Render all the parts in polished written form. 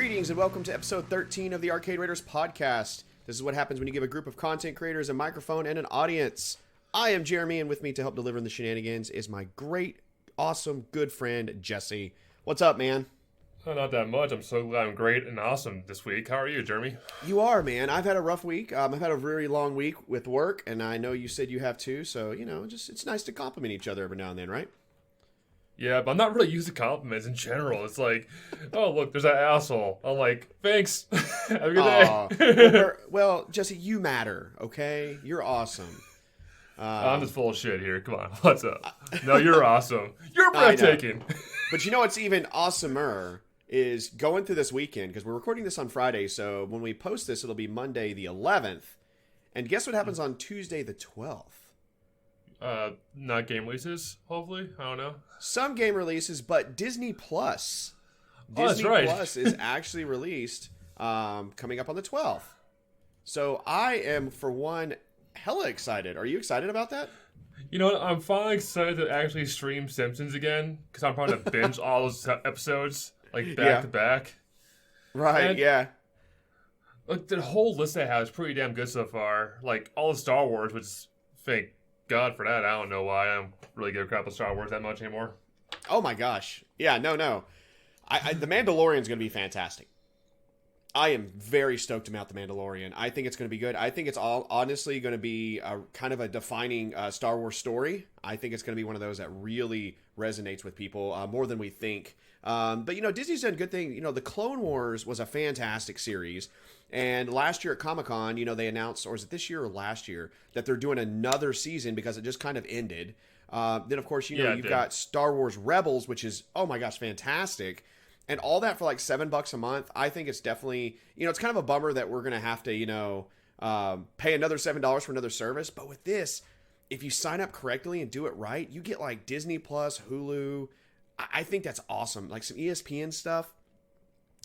Greetings and welcome to episode 13 of the Arcade Raiders podcast. This is what happens when you give a group of content creators a microphone and an audience. I am Jeremy, and with me to help deliver the shenanigans is my great, awesome, good friend, Jesse. What's up, man? Not that much. I'm so glad I'm great and awesome this week. How are you, Jeremy? You are, man. I've had a rough week. I've had a very long week with work, and I know you said you have too, so, it's nice to compliment each other every now and then, right? Yeah, but I'm not really used to compliments in general. It's like, oh, look, there's that asshole. I'm like, thanks. Have a good day. Well, Jesse, you matter, okay? You're awesome. I'm just full of shit here. Come on, what's up? No, you're awesome. You're breathtaking. But you know what's even awesomer is going through this weekend, because we're recording this on Friday, so when we post this, it'll be Monday the 11th. And guess what happens on Tuesday the 12th? Not game releases, hopefully. I don't know. Some game releases, but Disney Plus. That's right. Plus is actually released coming up on the 12th. So I am, for one, hella excited. Are you excited about that? You know what? I'm finally excited to actually stream Simpsons again, because I'm probably going to binge all those episodes, like, back to back. Right, and, yeah. Like, the whole list I have is pretty damn good so far. Like, all the Star Wars, which is fake. God for that. I don't know why I don't really give a crap about Star Wars that much anymore. Oh my gosh. Yeah, no. The Mandalorian's going to be fantastic. I am very stoked about The Mandalorian. I think it's going to be good. I think it's all honestly going to be a kind of a defining Star Wars story. I think it's going to be one of those that really resonates with people more than we think. But, Disney's done a good thing. The Clone Wars was a fantastic series. And last year at Comic-Con, they announced, or is it this year or last year, that they're doing another season because it just kind of ended. Then, of course, you've got Star Wars Rebels, which is, oh my gosh, fantastic. And all that for like $7 a month. I think it's definitely, it's kind of a bummer that we're going to have to, pay another $7 for another service. But with this, if you sign up correctly and do it right, you get like Disney Plus, Hulu. I think that's awesome. Like some ESPN stuff.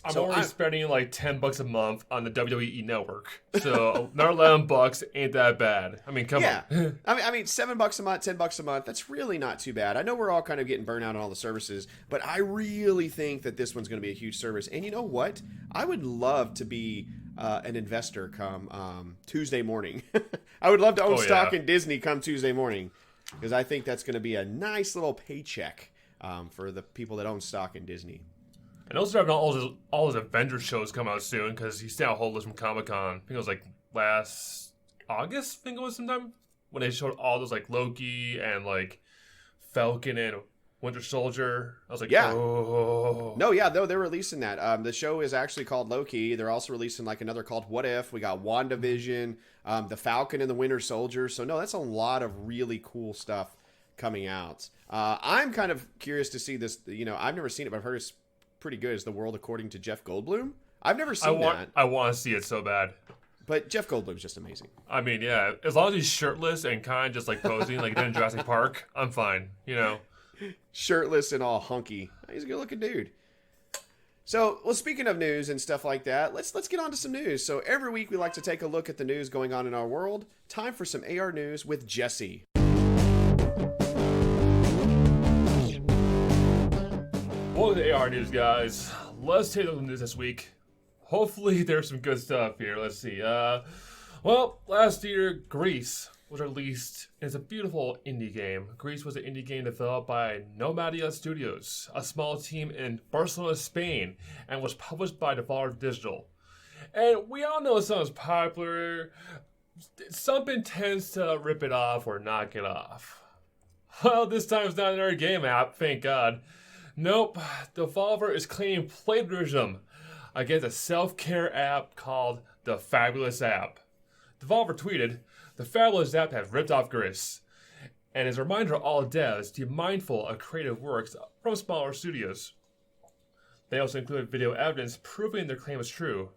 I'm already spending like $10 a month on the WWE Network, so another $11 ain't that bad. I mean, come on. I mean, $7 a month, $10 a month. That's really not too bad. I know we're all kind of getting burnt out on all the services, but I really think that this one's going to be a huge service. And you know what? I would love to be an investor come Tuesday morning. I would love to own stock in Disney come Tuesday morning, because I think that's going to be a nice little paycheck for the people that own stock in Disney. And also having all his Avengers shows come out soon, because he's still on hold list from Comic-Con. I think it was like last August, I think it was sometime, when they showed all those like Loki and like Falcon and Winter Soldier. I was like, oh. No, yeah, they're releasing that. The show is actually called Loki. They're also releasing like another called What If. We got WandaVision, the Falcon and the Winter Soldier. So no, that's a lot of really cool stuff coming out. I'm kind of curious to see this. I've never seen it, but I've heard it's pretty good. Is The World According to Jeff Goldblum? I've never seen that. I want to see it so bad. But Jeff Goldblum's just amazing. I mean, yeah. As long as he's shirtless and kind of just like posing like in Jurassic Park, I'm fine. Shirtless and all hunky. He's a good-looking dude. So, well, speaking of news and stuff like that, let's get on to some news. So every week we like to take a look at the news going on in our world. Time for some AR news with Jesse. Welcome to AR News, guys. Let's take a look at the news this week. Hopefully there's some good stuff here. Let's see. Last year, Greece was released. It's a beautiful indie game. Greece was an indie game developed by Nomadia Studios, a small team in Barcelona, Spain, and was published by Devolver Digital. And we all know it sounds popular. Something tends to rip it off or knock it off. Well, this time it's not another game app, thank God. Nope, Devolver is claiming plagiarism against a self-care app called The Fabulous App. Devolver tweeted, "The Fabulous App has ripped off Greece, and is a reminder to all devs to be mindful of creative works from smaller studios." They also included video evidence proving their claim is true.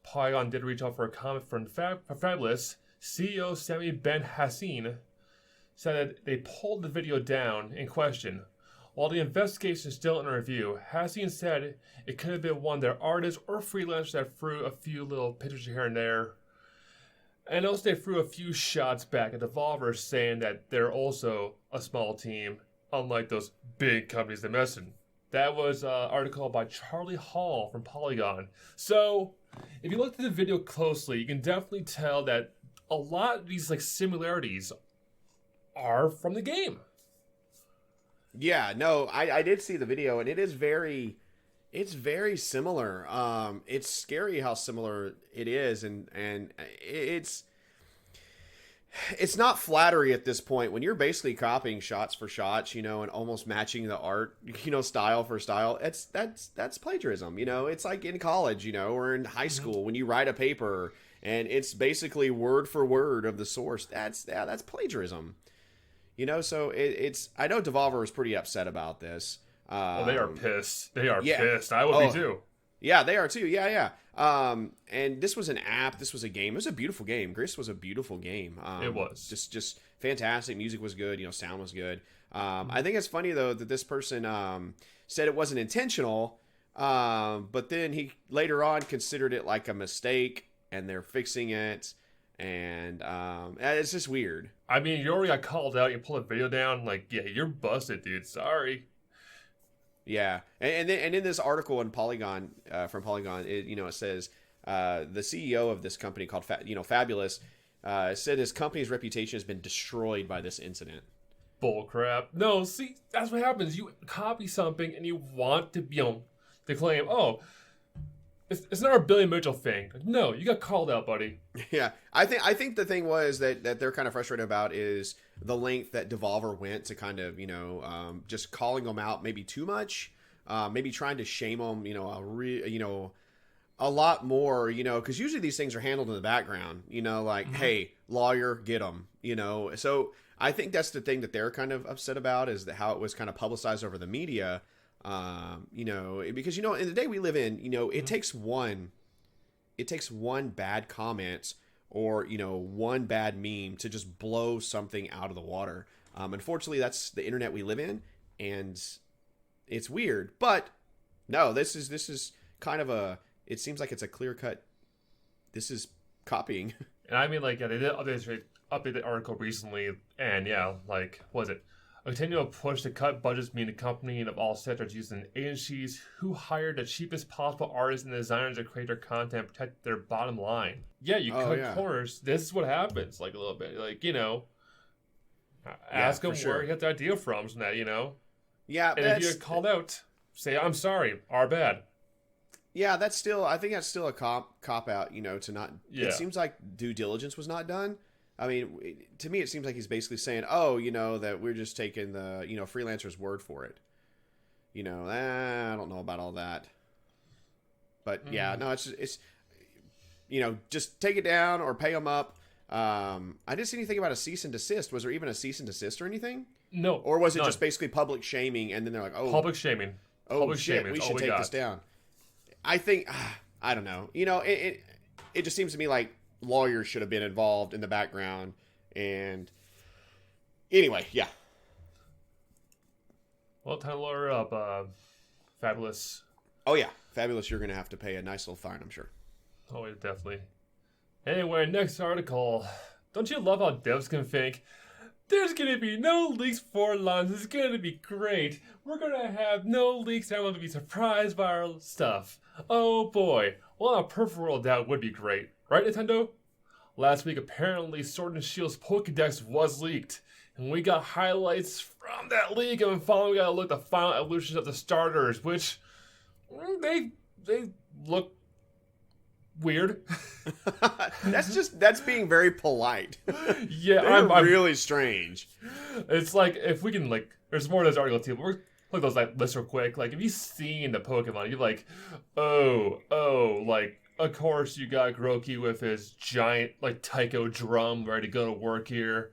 Polygon did reach out for a comment from Fabulous. CEO Sami Ben Hassin said that they pulled the video down in question. While the investigation is still under review, Hassin said it could have been one of their artists or freelancers that threw a few little pictures here and there. And also they threw a few shots back at Devolver, saying that they're also a small team, unlike those big companies they mentioned. That was an article by Charlie Hall from Polygon. So, if you look at the video closely, you can definitely tell that a lot of these like similarities are from the game. Yeah, no, I did see the video, and it's very similar. It's scary how similar it is, and it's not flattery at this point when you're basically copying shots for shots, and almost matching the art, style for style. That's plagiarism. It's like in college, or in high school when you write a paper and it's basically word for word of the source. That's plagiarism. So it's. I know Devolver was pretty upset about this. They are pissed. They are pissed. I would be too. Yeah, they are too. Yeah. And this was an app. This was a game. It was a beautiful game. Gris was a beautiful game. It was just fantastic. Music was good. Sound was good. I think it's funny though that this person said it wasn't intentional, but then he later on considered it like a mistake, and they're fixing it. And it's just weird. I mean, you already got called out. You pull a video down, like, yeah, you're busted, dude. Sorry. Yeah, and in this article in Polygon from Polygon, it says the CEO of this company called Fabulous said his company's reputation has been destroyed by this incident. Bull crap. No, see, that's what happens. You copy something and you want to to claim, oh, it's not our Billy Mitchell thing. No, you got called out, buddy. Yeah, I think the thing was that they're kind of frustrated about is the length that Devolver went to kind of just calling them out maybe too much, maybe trying to shame them a lot more, because usually these things are handled in the background, hey, lawyer, get them, So I think that's the thing that they're kind of upset about is how it was kind of publicized over the media. Because in the day we live in, it takes one bad comment or one bad meme to just blow something out of the water. Unfortunately, that's the internet we live in, and it's weird. But no, this is kind of it seems like it's a clear cut. This is copying. And I mean, like, yeah, they did update the article recently, and yeah, like, what was it? A continual push to cut budgets mean the company of all sectors using agencies who hire the cheapest possible artists and designers to create their content and protect their bottom line. Yeah, you cut corners. This is what happens, like, a little bit. Like, ask them where you got the idea from that, Yeah, and if you get called out, say, I'm sorry, our bad. Yeah, I think that's still a cop out, to not... Yeah. It seems like due diligence was not done. I mean, to me, it seems like he's basically saying, that we're just taking the, freelancer's word for it. I don't know about all that. But, yeah, no, it's just take it down or pay them up. I didn't see anything about a cease and desist. Was there even a cease and desist or anything? No. Or was it just basically public shaming, and then they're like, oh... Public shaming. Oh, public shit, shaming. We should take this down. I think... I don't know. It just seems to me like lawyers should have been involved in the background, and anyway, yeah. Well, time to lawyer up, Fabulous. Oh yeah, Fabulous. You're gonna have to pay a nice little fine, I'm sure. Oh, yeah, definitely. Anyway, next article. Don't you love how devs can think? There's gonna be no leaks for launch. It's gonna be great. We're gonna have no leaks. Everyone will be surprised by our stuff. Oh boy. Well, a perfect world that would be great. Right, Nintendo? Last week, apparently, Sword and Shield's Pokédex was leaked. And we got highlights from that leak. And finally, we got to look at the final evolutions of the starters, which they look weird. That's being very polite. Yeah, I'm really strange. It's like, if we can, like, there's more to this article too, but we're look at those like lists real quick. Like, if you've seen the Pokemon, you're like, like, of course you got Grookey with his giant, like, taiko drum ready to go to work here.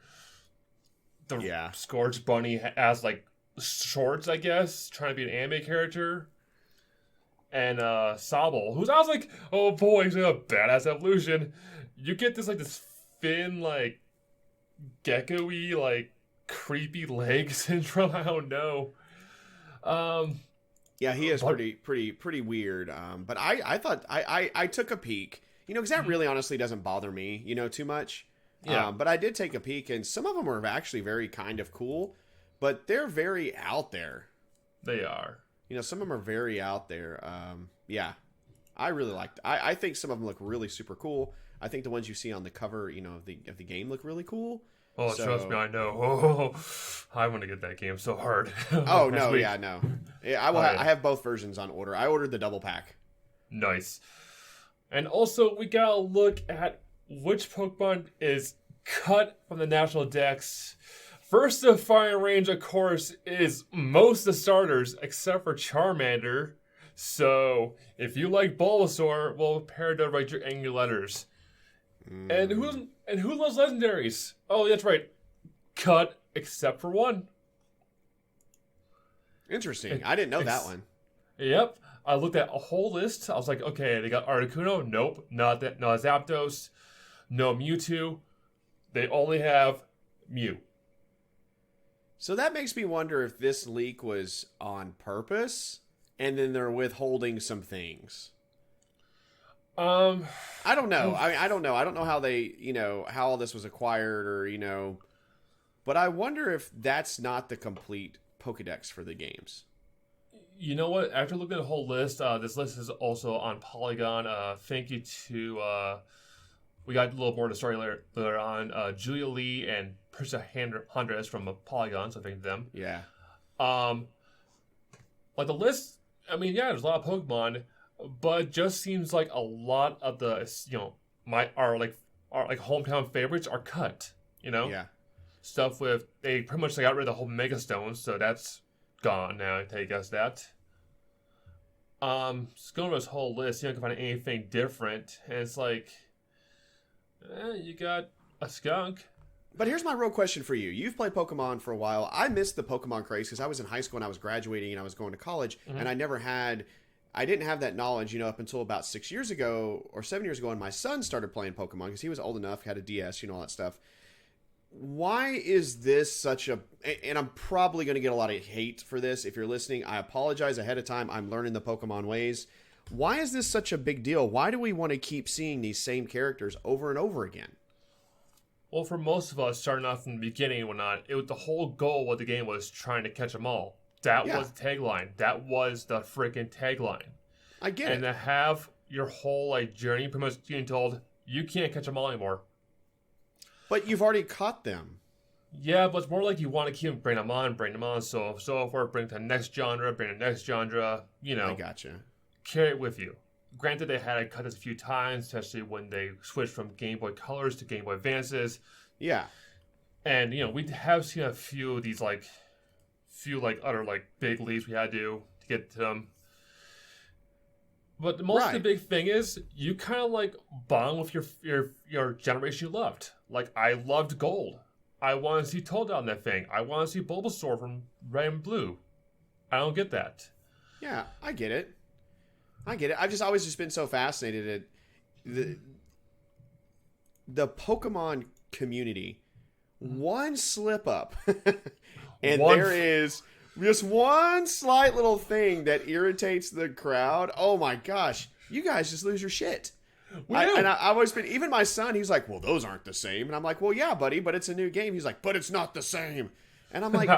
The Scourge Bunny has, like, shorts, I guess, trying to be an anime character. And Sobble, who's I was like, oh boy, he's a badass evolution. You get this, like, this thin, like, gecko-y, like, creepy leg syndrome. I don't know. Yeah, he is pretty weird. But I thought I took a peek, because that really honestly doesn't bother me, too much. Yeah. But I did take a peek, and some of them are actually very kind of cool, but they're very out there. They are. Some of them are very out there. Yeah, I really liked. I think some of them look really super cool. I think the ones you see on the cover, of the game look really cool. Oh, so, trust me, I know. Oh, I want to get that game so hard. Oh no, yeah, no. Yeah, I have both versions on order. I ordered the double pack. Nice. And also, we gotta look at which Pokemon is cut from the National Dex. First to firing range, of course, is most of the starters, except for Charmander. So, if you like Bulbasaur, well, prepare to write your angry letters. And who loves legendaries? Oh, that's right. Cut, except for one. Interesting. I didn't know that one. Yep. I looked at a whole list. I was like, okay, they got Articuno. Nope. Not Zapdos. No Mewtwo. They only have Mew. So that makes me wonder if this leak was on purpose, and then they're withholding some things. I don't know. I don't know. I don't know how they, how all this was acquired or, but I wonder if that's not the complete Pokedex for the games. You know what? After looking at the whole list, this list is also on Polygon. Thank you to, we got a little more of the story later on, Julia Lee and Priscilla Hondres from Polygon, so thank them. Yeah. Like the list, I mean, yeah, there's a lot of Pokemon, but it just seems like a lot of the, our hometown favorites are cut, Yeah. Stuff with, they pretty much got rid of the whole Mega Stones, so that's gone now, I guess that. Just going over this whole list, you don't find anything different, and it's like, you got a skunk. But here's my real question for you. You've played Pokemon for a while. I missed the Pokemon craze because I was in high school and I was graduating and I was going to college, and I didn't have that knowledge, up until about 6 years ago or 7 years ago, and my son started playing Pokemon because he was old enough, had a DS, all that stuff. Why is this such a... And I'm probably going to get a lot of hate for this. If you're listening, I apologize ahead of time. I'm learning the Pokemon ways. Why is this such a big deal? Why do we want to keep seeing these same characters over and over again? Well, for most of us, starting off from the beginning and whatnot, the whole goal of the game was trying to catch them all. That was the tagline. That was the freaking tagline. I get it. And to have your whole journey pretty much being told, you can't catch them all anymore. But you've already caught them. Yeah, but it's more like you want to keep bring them on, so forth, bring to the next genre, I gotcha. Carry it with you. Granted, they had to cut this a few times, especially when they switched from Game Boy Colors to Game Boy Advances. Yeah. And, we have seen a few of these, other, big leaps we had to do to get to them. But most of the big thing is, you kind of, bond with your generation you loved. I loved Gold. I want to see Toadette on that thing. I want to see Bulbasaur from Red and Blue. I don't get that. Yeah, I get it. I've just always just been so fascinated at the Pokemon community. One slip up, and there is just one slight little thing that irritates the crowd. Oh my gosh, you guys just lose your shit. I've always been, even my son, he's like, well, those aren't the same. And I'm like, well, yeah, buddy, but it's a new game. He's like, but it's not the same. And I'm like,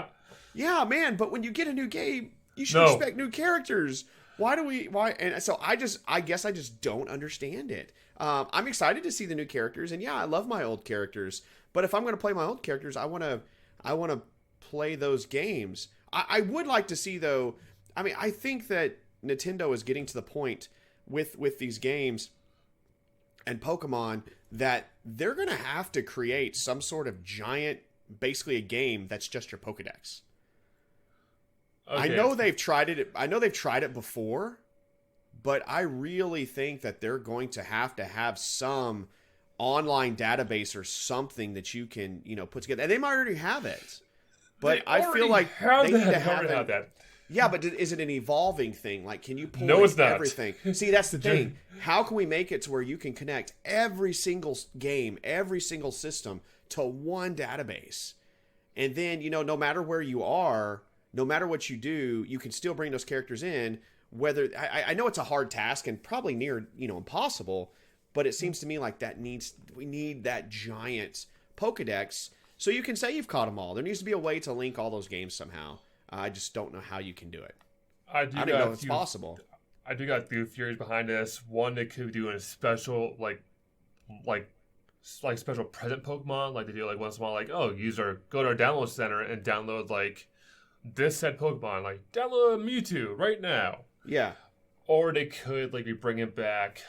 yeah, man, but when you get a new game, you should expect new characters. Why? And so I guess I just don't understand it. I'm excited to see the new characters, and yeah, I love my old characters. But if I'm going to play my old characters, I want to play those games. I would like to see, though. I mean, I think that Nintendo is getting to the point with these games and Pokemon that they're going to have to create some sort of giant, basically a game that's just your Pokedex. Okay. I know they've tried it before, but I really think that they're going to have some online database or something that you can, put together. And they might already have it. But I feel like they need to have that. Yeah, but is it an evolving thing? Can you pull everything? See, that's the thing. How can we make it to where you can connect every single game, every single system to one database? And then, no matter where you are, no matter what you do, you can still bring those characters in. Whether I know it's a hard task and probably near impossible, but it seems to me like we need that giant Pokedex so you can say you've caught them all. There needs to be a way to link all those games somehow. I just don't know how you can do it. I don't even know if it's possible. I do got two theories behind this. One, they could do a special like special present Pokemon, like they do like once in a while, like, oh, go to our download center and download like this said Pokemon, like download Mewtwo right now. Yeah. Or they could like be bringing back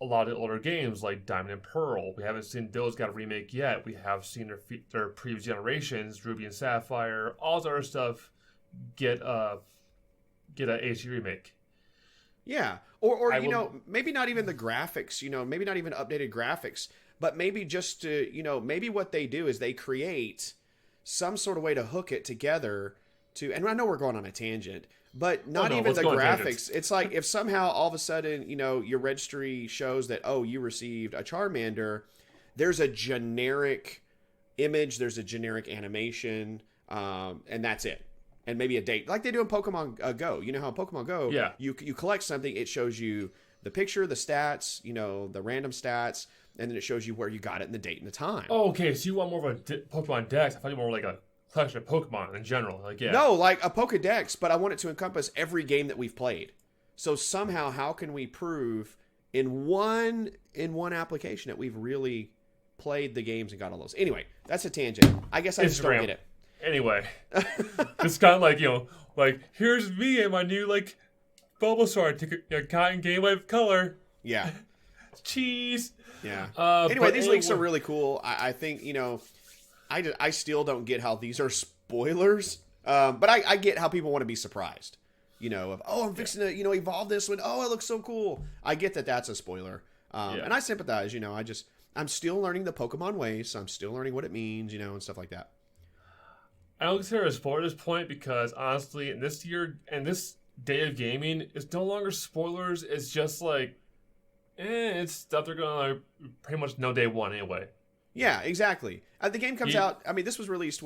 a lot of older games like Diamond and Pearl. We haven't seen those got a remake yet. We have seen their previous generations, Ruby and Sapphire, all this other stuff get a HD remake. Yeah. Or maybe not even the graphics, maybe not even updated graphics, but maybe just to, maybe what they do is they create some sort of way to hook it together to, and I know we're going on a tangent, but not even the graphics. It's like if somehow all of a sudden, your registry shows that, oh, you received a Charmander, there's a generic image, there's a generic animation, and that's it. And maybe a date, like they do in Pokemon Go. You know how in Pokemon Go, yeah, you collect something, it shows you the picture, the stats, the random stats, and then it shows you where you got it and the date and the time. Oh, okay, so you want more of a Pokemon Dex. I thought you were more like a collection of Pokemon in general. Like, yeah. No, like a Pokedex, but I want it to encompass every game that we've played. So somehow, how can we prove in one application that we've really played the games and got all those? Anyway, that's a tangent. I guess I just don't get it. Anyway, it's kind of like, like, here's me and my new, like, Bulbasaur cotton Game Boy Color. Yeah. Cheese. Yeah. Anyway, these leaks are really cool. I think, I still don't get how these are spoilers. But I get how people want to be surprised. I'm fixing to, evolve this one. Oh, it looks so cool. I get that that's a spoiler. And I sympathize, I'm still learning the Pokemon ways. So I'm still learning what it means, and stuff like that. I don't consider it a spoiler at this point because, honestly, in this year and this day of gaming, it's no longer spoilers. It's just like, it's stuff they're going to pretty much know day one anyway. Yeah, exactly. The game comes out, this was released,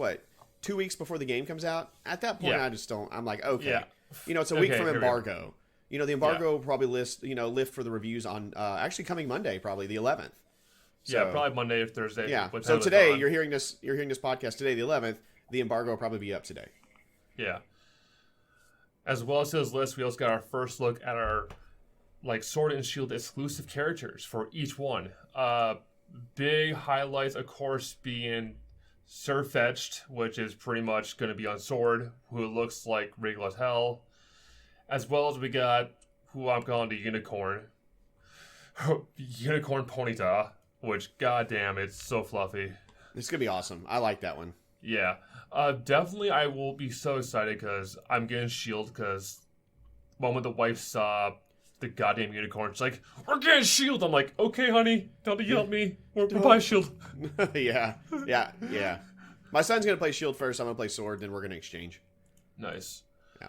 2 weeks before the game comes out? At that point, I just don't, I'm like, okay. Yeah. It's a week from embargo. The embargo will probably lift for the reviews on, actually coming Monday, probably the 11th. So, yeah, probably Monday or Thursday. Yeah, so today, you're hearing this podcast today, the 11th. The embargo will probably be up today. Yeah. As well as this list, we also got our first look at our Sword and Shield exclusive characters for each one. Big highlights, of course, being Sirfetch'd, which is pretty much going to be on Sword, who looks like regal as hell. As well as we got who I'm calling the Unicorn. Unicorn Ponyta, which, goddamn, it's so fluffy. It's going to be awesome. I like that one. Yeah. Definitely I will be so excited because I'm getting Shield because the moment the wife saw the goddamn unicorn, she's like, we're getting Shield. I'm like, okay, honey, don't yell at me. We're buying Shield. Yeah. My son's going to play Shield first. I'm going to play Sword, then we're going to exchange. Nice. Yeah.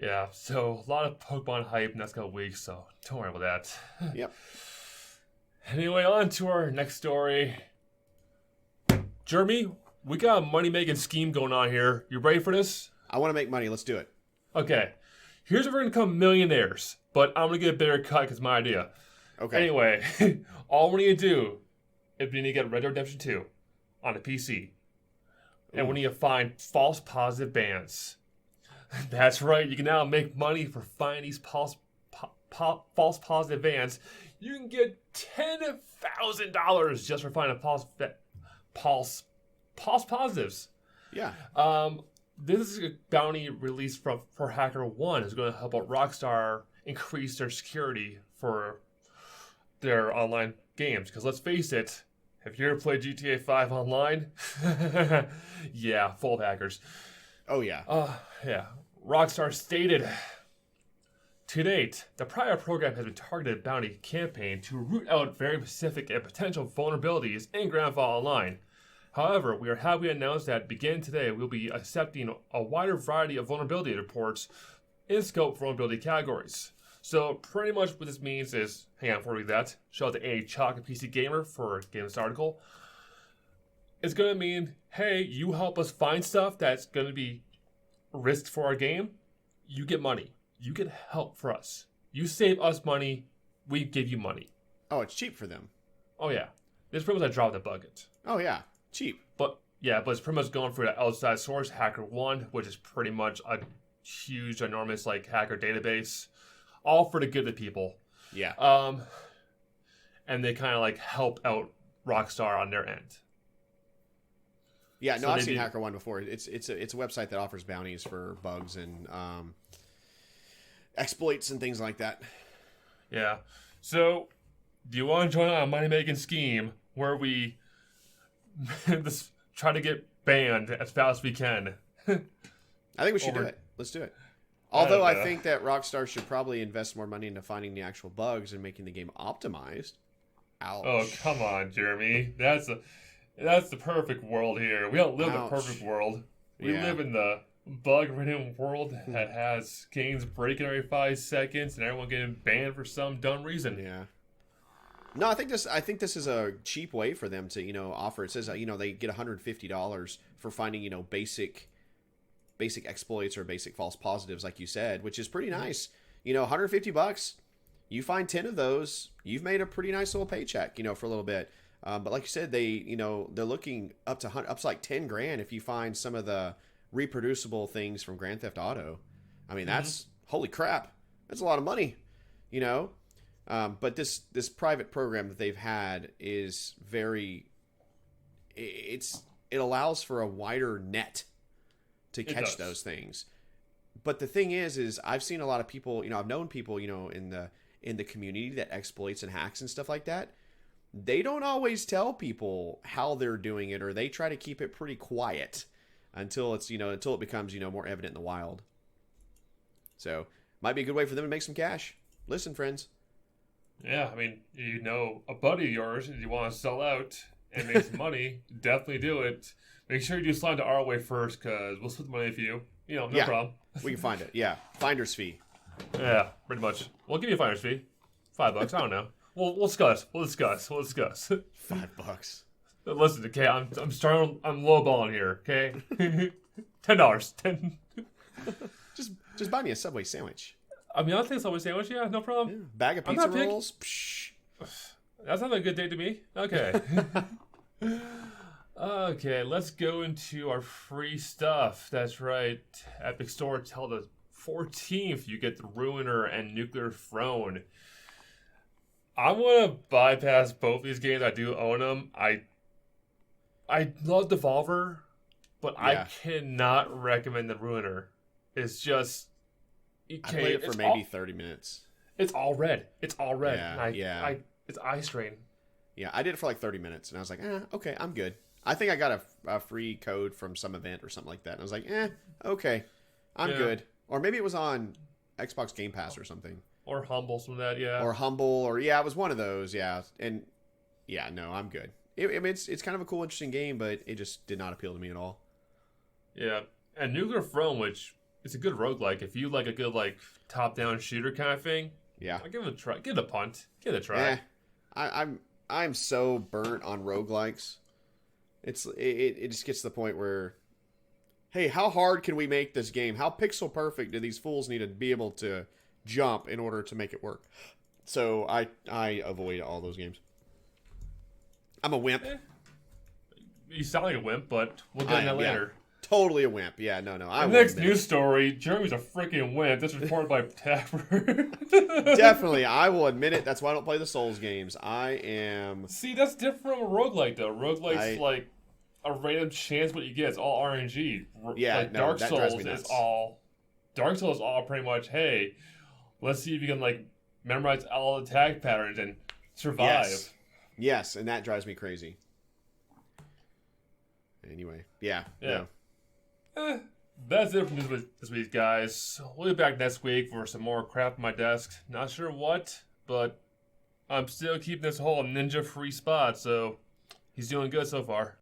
Yeah, so a lot of Pokemon hype next couple weeks, so don't worry about that. Yep. Anyway, on to our next story. Jeremy, we got a money-making scheme going on here. You ready for this? I want to make money. Let's do it. Okay. Here's where we're going to become millionaires, but I'm going to get a bigger cut because it's my idea. Okay. Anyway, all we need to do is we need to get Red Dead Redemption 2 on a PC. And we need to find false positive bans. That's right. You can now make money for finding these false positive bans. You can get $10,000 just for finding false positives. Yeah. This is a bounty released for Hacker 1. It's going to help out Rockstar increase their security for their online games. Because let's face it, have you ever played GTA 5 online? Yeah, full of hackers. Oh, yeah. Yeah. Rockstar stated, to date, the prior program has been targeted bounty campaign to root out very specific and potential vulnerabilities in Grand Theft Auto Online. However, we are happy to announce that beginning today, we'll be accepting a wider variety of vulnerability reports in scope vulnerability categories. So pretty much what this means is, hang on before we read that, shout out to A Chocolate PC Gamer for getting this article. It's going to mean, hey, you help us find stuff that's going to be risked for our game, you get money. You get help for us. You save us money, we give you money. Oh, it's cheap for them. Oh, yeah. This is pretty much a drop in the bucket. Oh, yeah. Cheap. But it's pretty much going for the outside source, Hacker 1, which is pretty much a huge, enormous like hacker database, all for the good of the people. Yeah. And they kind of like help out Rockstar on their end. Yeah, no, I've seen HackerOne before. It's a website that offers bounties for bugs and exploits and things like that. Yeah. So, do you want to join on a money-making scheme where we try to get banned as fast as we can? I think we should do it. Let's do it. Although I think that Rockstar should probably invest more money into finding the actual bugs and making the game optimized. Ouch. Oh, come on, Jeremy. That's the perfect world here. We don't live in the perfect world. We live in the bug-ridden world that has games breaking every 5 seconds and everyone getting banned for some dumb reason. Yeah. No, I think this is a cheap way for them to, offer. It says, they get $150 for finding, basic exploits or basic false positives, like you said, which is pretty nice. $150. You find 10 of those, you've made a pretty nice little paycheck, for a little bit. But like you said, they're looking up to like 10 grand if you find some of the reproducible things from Grand Theft Auto. I mean, that's holy crap. That's a lot of money, But this private program that they've had is it allows for a wider net to catch those things. But the thing is I've seen a lot of people, I've known people, in the community that exploits and hacks and stuff like that. They don't always tell people how they're doing it, or they try to keep it pretty quiet until it becomes, more evident in the wild. So might be a good way for them to make some cash. Listen, friends. Yeah, I mean, a buddy of yours, if you want to sell out and make some money, definitely do it. Make sure you do slide to our way first, because we'll split the money for you. No problem. We can find it. Yeah, finder's fee. Yeah, pretty much. We'll give you a finder's fee. $5. I don't know. We'll discuss. We'll discuss. $5. Listen, okay, I'm lowballing here, okay? $10. 10. Just buy me a Subway sandwich. I mean, I'll take a Subway sandwich, yeah, no problem. Yeah. Bag of pizza rolls. That's not a good day to me. Okay. Okay, let's go into our free stuff. That's right. Epic Store till the 14th, you get the Ruiner and Nuclear Throne. I want to bypass both these games. I do own them. I love Devolver, but I cannot recommend the Ruiner. It's just... I played it for maybe 30 minutes. It's all red. It's all red. Yeah, it's eye strain. Yeah, I did it for like 30 minutes, and I was like, okay, I'm good. I think I got a free code from some event or something like that, and I was like, okay, I'm good. Or maybe it was on Xbox Game Pass or something. Or Humble, some of that, yeah. Or Humble, or it was one of those, yeah. And no, I'm good. It's kind of a cool, interesting game, but it just did not appeal to me at all. Yeah, and Nuclear Throne, which is a good roguelike. If you like a good top-down shooter kind of thing, I'll give it a try. Give it a punt. Give it a try. I'm so burnt on roguelikes. It just gets to the point where, hey, how hard can we make this game? How pixel perfect do these fools need to be able to jump in order to make it work? So I avoid all those games. I'm a wimp. You sound like a wimp, but we'll get into that later. Totally a wimp. Yeah, no. The next news story, Jeremy's a freaking wimp. That's reported by Tapper. Definitely. I will admit it. That's why I don't play the Souls games. I am... See, that's different from a roguelike, though. Roguelike's like a random chance what you get. It's all RNG. Yeah, Dark Souls is all... Dark Souls is all pretty much, hey, let's see if you can, memorize all attack patterns and survive. Yes, and that drives me crazy. Anyway, no. That's it from this week, guys. We'll be back next week for some more crap on my desk. Not sure what, but I'm still keeping this whole ninja-free spot, so he's doing good so far.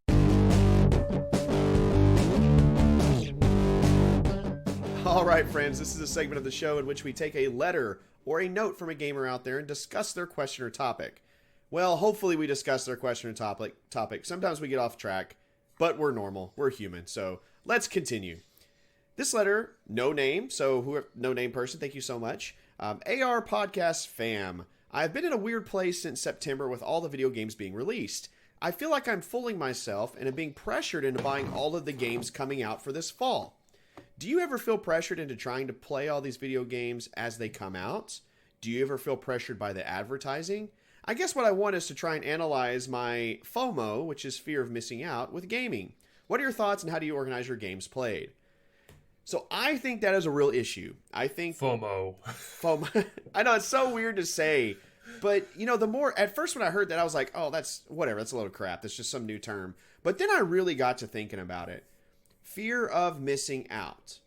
All right, friends, this is a segment of the show in which we take a letter or a note from a gamer out there and discuss their question or topic. Well, hopefully we discuss their question or topic. Sometimes we get off track, but we're normal. We're human, so... let's continue. This letter, no name, so no name person, thank you so much. AR Podcast Fam. I've been in a weird place since September with all the video games being released. I feel like I'm fooling myself and am being pressured into buying all of the games coming out for this fall. Do you ever feel pressured into trying to play all these video games as they come out? Do you ever feel pressured by the advertising? I guess what I want is to try and analyze my FOMO, which is fear of missing out, with gaming. What are your thoughts and how do you organize your games played? So I think that is a real issue. I think FOMO. I know it's so weird to say, but the more at first when I heard that I was like, oh, that's whatever. That's a load of crap. That's just some new term. But then I really got to thinking about it. Fear of missing out.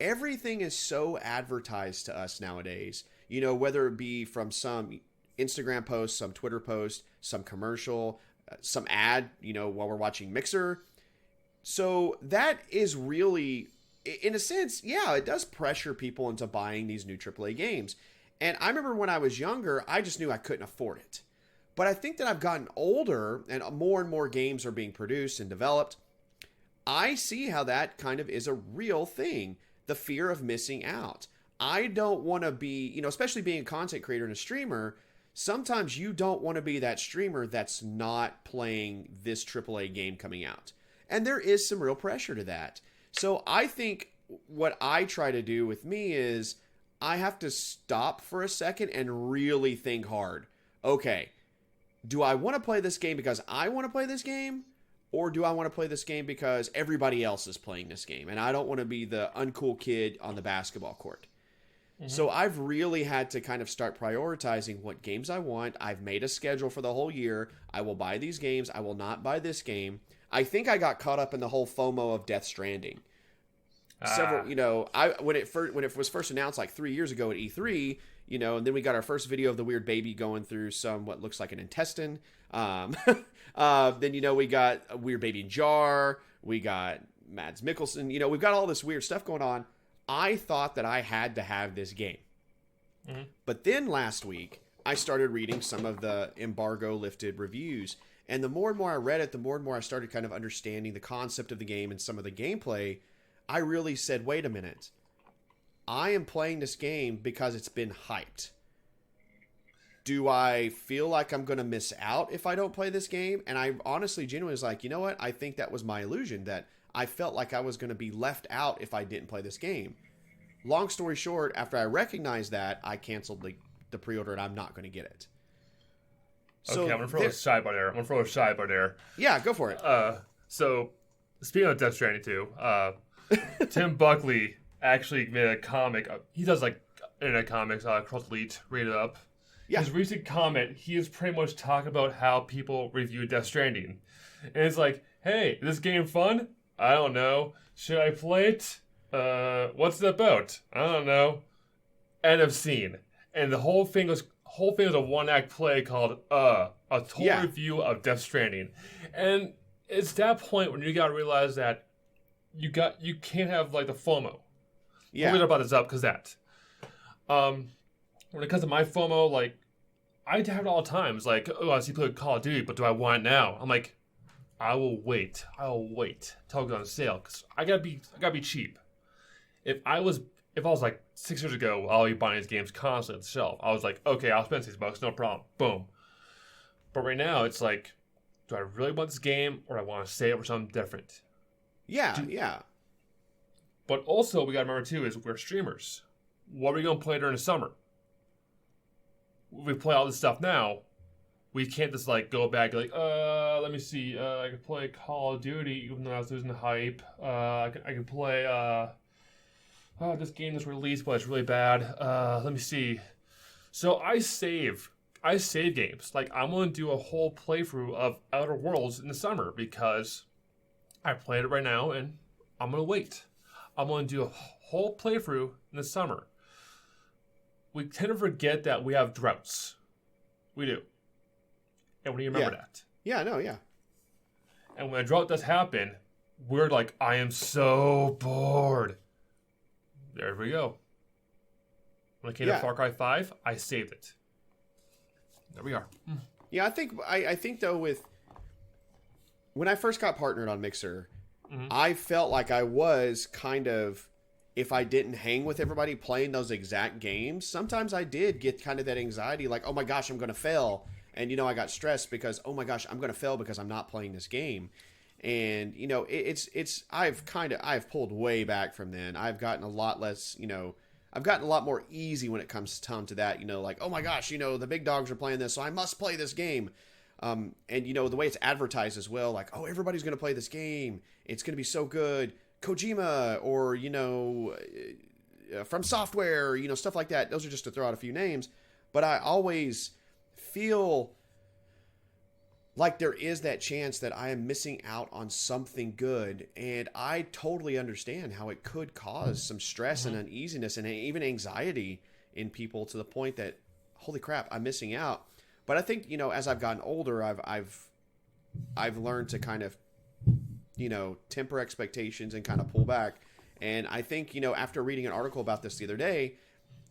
Everything is so advertised to us nowadays, whether it be from some Instagram post, some Twitter post, some commercial, some ad, while we're watching Mixer. So that is really, in a sense, yeah, it does pressure people into buying these new AAA games. And I remember when I was younger, I just knew I couldn't afford it. But I think that I've gotten older and more games are being produced and developed. I see how that kind of is a real thing. The fear of missing out. I don't want to be, especially being a content creator and a streamer, sometimes you don't want to be that streamer that's not playing this AAA game coming out. And there is some real pressure to that. So I think what I try to do with me is I have to stop for a second and really think hard. Okay, do I want to play this game because I want to play this game? Or do I want to play this game because everybody else is playing this game and I don't want to be the uncool kid on the basketball court? Mm-hmm. So I've really had to kind of start prioritizing what games I want. I've made a schedule for the whole year. I will buy these games. I will not buy this game. I think I got caught up in the whole FOMO of Death Stranding. Several, when it was first announced like 3 years ago at E3, and then we got our first video of the weird baby going through what looks like an intestine. Then, we got a weird baby jar. We got Mads Mikkelsen. We've got all this weird stuff going on. I thought that I had to have this game. Mm-hmm. But then last week, I started reading some of the embargo lifted reviews. And the more and more I read it, the more and more I started kind of understanding the concept of the game and some of the gameplay. I really said, wait a minute. I am playing this game because it's been hyped. Do I feel like I'm going to miss out if I don't play this game? And I honestly, genuinely was like, you know what? I think that was my illusion, that I felt like I was going to be left out if I didn't play this game. Long story short, after I recognized that, I canceled the pre-order and I'm not going to get it. So okay, I'm going to throw a sidebar there. Yeah, go for it. So, speaking of Death Stranding 2, Tim Buckley actually made a comic. He does internet comics, Cross Elite, rated up. Yeah. His recent comment, he is pretty much talking about how people review Death Stranding. And it's like, hey, is this game fun? I don't know. Should I play it? What's it about? I don't know. End of scene. And the whole thing was a one-act play called a total review of Death Stranding. And it's that point when you gotta realize that you can't have the FOMO. Yeah. We're gonna about this up because that. When it comes to my FOMO, I have it all the time. It's like, oh, I see people Call of Duty, but do I want it now? I'm like, I will wait till it's on sale because I gotta be cheap. If I was 6 years ago, I'll be buying these games constantly at the shelf. I was like, okay, I'll spend $6, no problem, boom. But right now, it's like, do I really want this game or do I want to save it for something different? Yeah. But also, we gotta remember too is we're streamers. What are we gonna play during the summer? We play all this stuff now. We can't just go back and let me see. I can play Call of Duty even though I was losing the hype. I can play this game that's released but it's really bad. Let me see. So I save games. I'm gonna do a whole playthrough of Outer Worlds in the summer because I played it right now and I'm gonna wait. I'm gonna do a whole playthrough in the summer. We tend to forget that we have droughts. We do. And we need to remember that. Yeah, no, yeah. And when a drought does happen, we're like, I am so bored. There we go. When it came to Far Cry 5, I saved it. There we are. Yeah, I think though when I first got partnered on Mixer, I felt like I was kind of, if I didn't hang with everybody playing those exact games, sometimes I did get kind of that anxiety, like, oh my gosh, I'm going to fail. And, I got stressed because, oh my gosh, I'm going to fail because I'm not playing this game. And, you know, I've pulled way back from then. I've gotten a lot less, you know, I've gotten a lot more easy when it comes to that, you know, like, oh my gosh, you know, the big dogs are playing this, so I must play this game. And, you know, the way it's advertised as well, like, oh, everybody's going to play this game. It's going to be so good. Kojima or, you know, From Software, you know, stuff like that. Those are just to throw out a few names. But I always feel like there is that chance that I am missing out on something good. And I totally understand how it could cause some stress and uneasiness and even anxiety in people to the point that, holy crap, I'm missing out. But I think, you know, as I've gotten older, I've learned to kind of, you know, temper expectations and kind of pull back. And I think, you know, after reading an article about this the other day,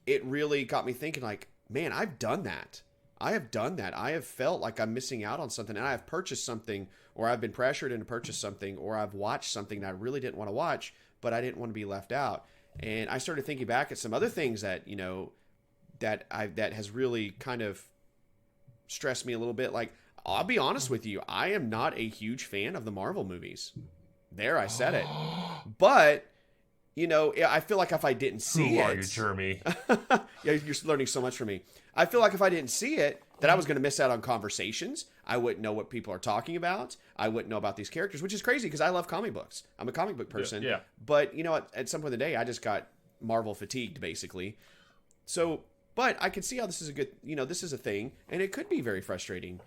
it really got me thinking, like, man, I've done that. I have done that. I have felt like I'm missing out on something, and I have purchased something, or I've been pressured into purchase something, or I've watched something that I really didn't want to watch, but I didn't want to be left out. And I started thinking back at some other things that, you know, that has really kind of stressed me a little bit. Like, I'll be honest with you, I am not a huge fan of the Marvel movies. There, I said it. But, you know, I feel like if I didn't see Who are you, Jeremy? Yeah, you're learning so much from me. I feel like if I didn't see it, that I was going to miss out on conversations. I wouldn't know what people are talking about. I wouldn't know about these characters, which is crazy because I love comic books. I'm a comic book person. Yeah. But, you know, at some point in the day, I just got Marvel fatigued, basically. So, but I could see how this is a good, you know, this is a thing, and it could be very frustrating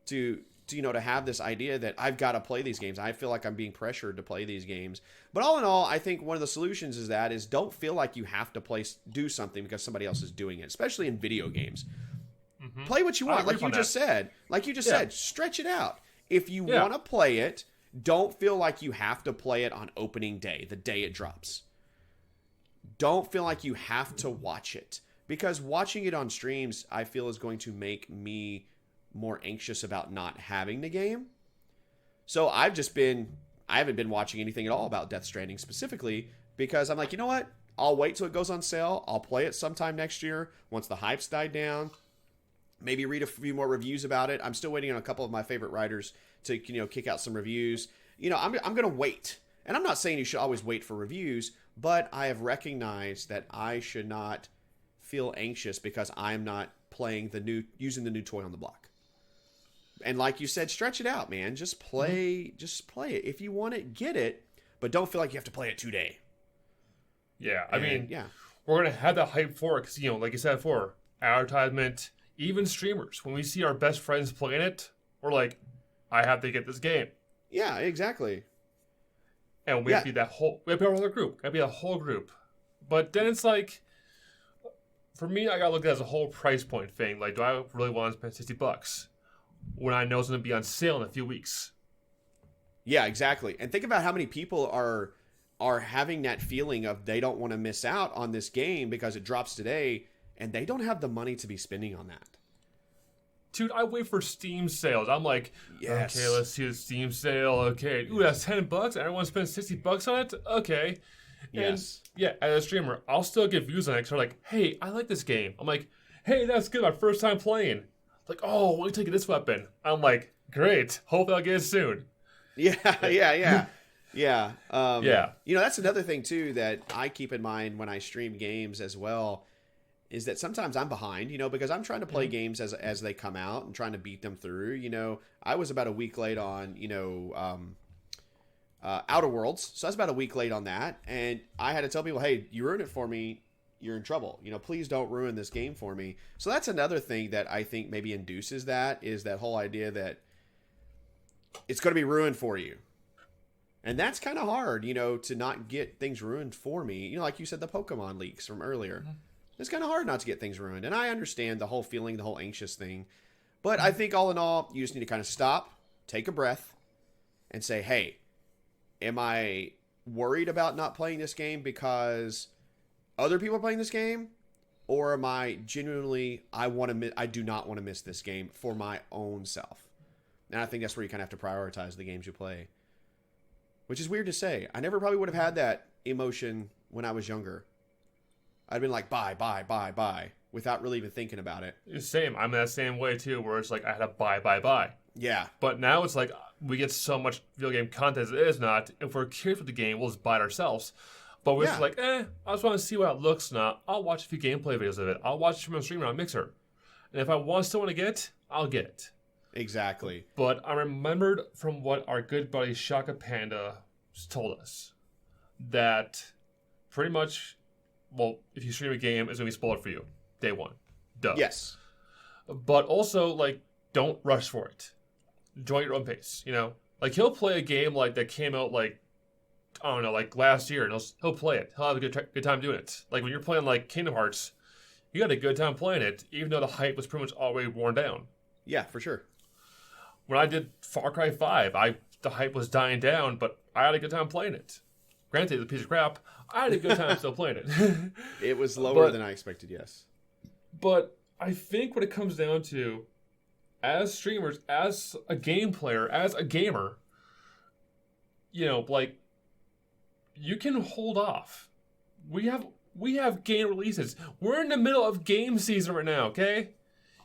to you know, to have this idea that I've got to play these games. I feel like I'm being pressured to play these games. But all in all, I think one of the solutions is don't feel like you have to do something because somebody else is doing it, especially in video games. Mm-hmm. Play what you want, like you just said. Like you just said, stretch it out. If you want to play it, don't feel like you have to play it on opening day, the day it drops. Don't feel like you have to watch it, because watching it on streams, I feel, is going to make me more anxious about not having the game. So I haven't been watching anything at all about Death Stranding specifically, because I'm like, you know what? I'll wait till it goes on sale. I'll play it sometime next year once the hype's died down. Maybe read a few more reviews about it. I'm still waiting on a couple of my favorite writers to, you know, kick out some reviews. You know, I'm going to wait. And I'm not saying you should always wait for reviews, but I have recognized that I should not feel anxious because I'm not using the new toy on the block. And like you said, stretch it out, man. Just play it. If you want it, get it, but don't feel like you have to play it today. Yeah, I mean, we're going to have that hype for it because, you know, like you said before, advertisement, even streamers. When we see our best friends playing it, we're like, I have to get this game. Yeah, exactly. And we have to be we have to be our other group. We have to be a whole group. But then it's like, for me, I got to look at it as a whole price point thing. Like, do I really want to spend $60 when I know it's going to be on sale in a few weeks? Yeah, exactly. And think about how many people are having that feeling of they don't want to miss out on this game because it drops today, and they don't have the money to be spending on that. Dude, I wait for Steam sales. I'm like, okay, let's see the Steam sale. Okay, ooh, that's $10. Everyone spends $60 on it. Okay, yes, and yeah. As a streamer, I'll still get views on it. So they're like, hey, I like this game. I'm like, hey, that's good. My first time playing. Like, oh, wait till you get this weapon. I'm like, great. Hope I'll get it soon. Yeah. Yeah. Yeah. You know, that's another thing too that I keep in mind when I stream games as well, is that sometimes I'm behind, you know, because I'm trying to play games as they come out and trying to beat them through. You know, I was about a week late on, you know, Outer Worlds. So I was about a week late on that. And I had to tell people, hey, you ruined it for me, you're in trouble. You know, please don't ruin this game for me. So that's another thing that I think maybe induces that, is that whole idea that it's going to be ruined for you. And that's kind of hard, you know, to not get things ruined for me. You know, like you said, the Pokemon leaks from earlier. Mm-hmm. It's kind of hard not to get things ruined. And I understand the whole feeling, the whole anxious thing. But I think all in all, you just need to kind of stop, take a breath, and say, hey, am I worried about not playing this game because other people are playing this game? Or am I genuinely, I do not want to miss this game for my own self? And I think that's where you kind of have to prioritize the games you play. Which is weird to say. I never probably would have had that emotion when I was younger. I'd been like, buy, without really even thinking about it. Same. I'm that same way too, where it's like I had to buy. Yeah. But now it's like, we get so much video game content as it is not. If we're curious with the game, we'll just buy it ourselves. But we're just like, I just want to see what it looks now. I'll watch a few gameplay videos of it. I'll watch it from a streamer on Mixer. And if I want someone to get it, I'll get it. Exactly. But I remembered from what our good buddy Shaka Panda told us that pretty much, well, if you stream a game, it's going to be spoiled for you. Day one. Duh. Yes. But also, like, don't rush for it. Enjoy your own pace, you know? Like, he'll play a game like that came out, like, I don't know, like last year, and he'll play it. He'll have a good time doing it. Like, when you're playing, like, Kingdom Hearts, you had a good time playing it, even though the hype was pretty much already worn down. Yeah, for sure. When I did Far Cry 5, the hype was dying down, but I had a good time playing it. Granted, it's a piece of crap. I had a good time still playing it. It was lower than I expected, yes. But I think what it comes down to, as streamers, as a game player, as a gamer, you know, like, you can hold off. We have game releases. We're in the middle of game season right now, okay?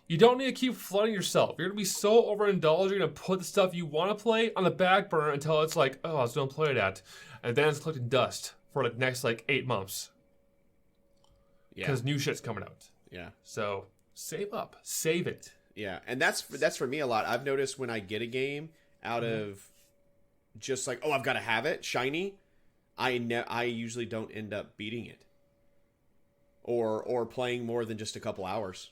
You don't need to keep flooding yourself. You're going to be so overindulged, you're going to put the stuff you want to play on the back burner until it's like, oh, I was going to play that. And then it's collecting dust for the next, 8 months. Yeah. Because new shit's coming out. Yeah. So, save up. Save it. Yeah, and that's for me a lot. I've noticed when I get a game out of just like, oh, I've got to have it, shiny, I usually don't end up beating it. Or playing more than just a couple hours.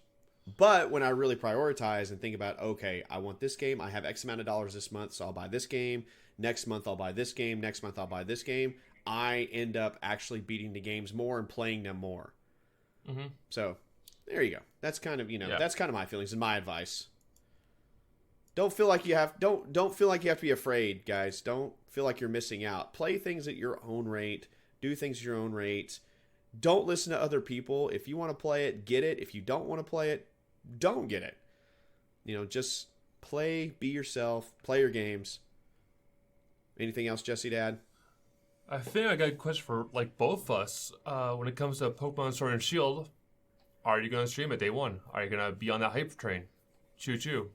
But when I really prioritize and think about, okay, I want this game, I have X amount of dollars this month, so I'll buy this game. Next month I'll buy this game. Next month I'll buy this game. I end up actually beating the games more and playing them more. Mm-hmm. So, there you go. That's kind of, that's kind of my feelings and my advice. Don't feel like you have to be afraid, guys. Don't feel like you're missing out. Play things at your own rate. Do things at your own rate. Don't listen to other people. If you want to play it, get it. If you don't want to play it, don't get it. Just play, be yourself, play your games. Anything else, Jessee, to add? I think I got a question for both of us. When it comes to Pokemon Sword and Shield, are you going to stream it day one? Are you going to be on that hype train? Choo choo.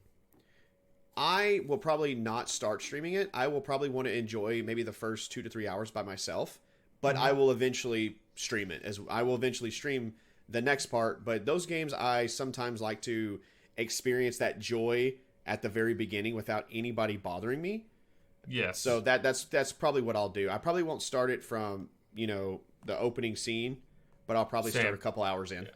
I will probably not start streaming it. I will probably want to enjoy maybe the first 2 to 3 hours by myself, but I will eventually stream it. As I will eventually stream the next part. But those games, I sometimes like to experience that joy at the very beginning without anybody bothering me. Yes. So that's probably what I'll do. I probably won't start it from the opening scene, but I'll probably start a couple hours in. Yeah.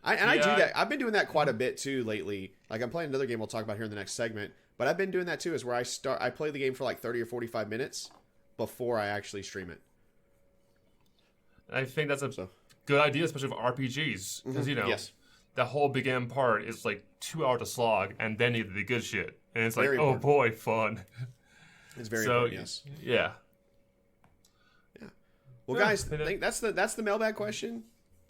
I do that. I've been doing that quite a bit too lately. Like, I'm playing another game we'll talk about here in the next segment, but I've been doing that too, is where I play the game for 30 or 45 minutes before I actually stream it. I think that's a good idea, especially for RPGs, because yes. the whole beginning part is 2 hours to slog, and then you do the good shit, and it's very oh boy, fun. It's very important, yes. Yeah. Yeah. Well, guys, I think that's the mailbag question.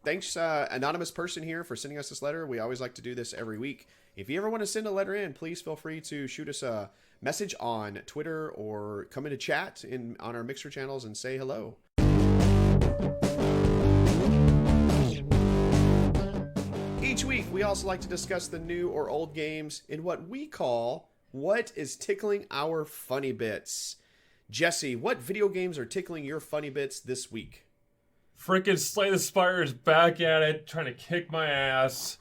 Thanks, anonymous person here, for sending us this letter. We always like to do this every week. If you ever want to send a letter in, please feel free to shoot us a message on Twitter or come into chat on our Mixer channels and say hello. Each week, we also like to discuss the new or old games in what we call What is Tickling Our Funny Bits? Jessee, what video games are tickling your funny bits this week? Freaking Slay the Spire is back at it, trying to kick my ass.